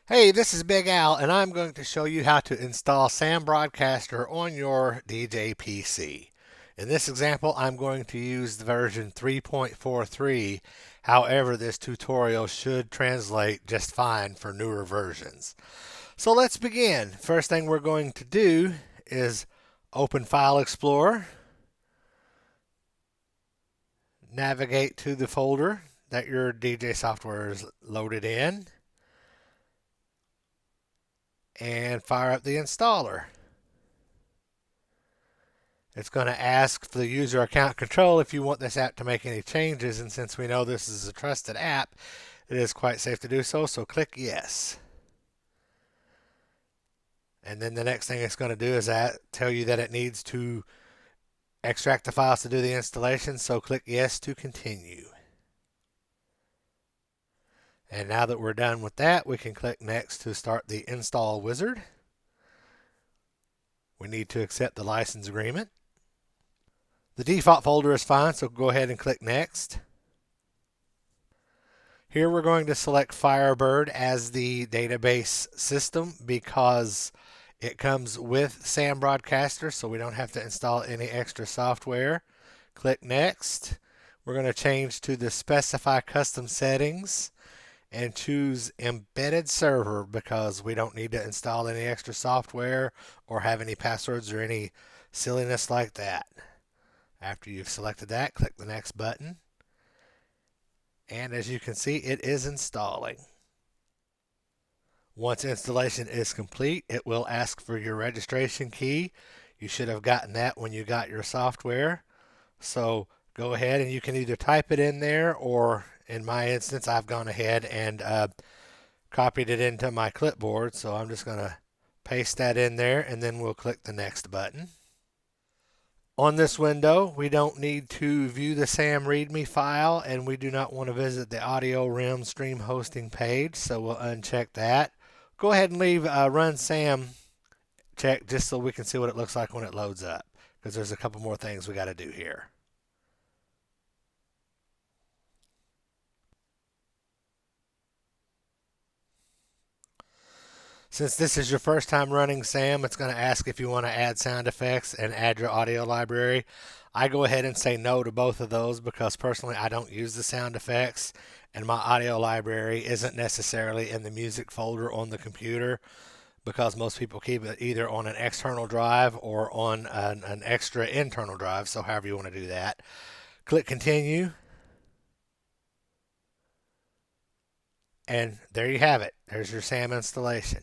Hey, this is Big Al, and I'm going to show you how to install Sam Broadcaster on your DJ PC. In this example, I'm going to use the version 3.43. However, this tutorial should translate just fine for newer versions. So let's begin. First thing we're going to do is open File Explorer, navigate to the folder that your DJ software is loaded in, and fire up the installer. It's going to ask for the user account control if you want this app to make any changes, and since we know this is a trusted app, it is quite safe to do so, so click yes. And then the next thing it's going to do is tell you that it needs to extract the files to do the installation, so click yes to continue. And now that we're done with that, we can click next to start the install wizard. We need to accept the license agreement. The default folder is fine, so go ahead and click next. Here we're going to select Firebird as the database system because it comes with Sam Broadcaster, so we don't have to install any extra software. Click next. We're going to change to the specify custom settings and choose embedded server because we don't need to install any extra software or have any passwords or any silliness like that. After you've selected that, click the next button. And as you can see, it is installing. Once installation is complete, it will ask for your registration key. You should have gotten that when you got your software. So go ahead and you can either type it in there, or in my instance, I've gone ahead and copied it into my clipboard. So I'm just going to paste that in there, and then we'll click the next button. On this window, we don't need to view the SAM README file, and we do not want to visit the Audio Rim stream hosting page, so we'll uncheck that. Go ahead and leave Run SAM checked just so we can see what it looks like when it loads up, because there's a couple more things we got to do here. Since this is your first time running SAM, it's going to ask if you want to add sound effects and add your audio library. I go ahead and say no to both of those because personally I don't use the sound effects, and my audio library isn't necessarily in the music folder on the computer because most people keep it either on an external drive or on an extra internal drive, so however you want to do that. Click continue, and there you have it. There's your SAM installation.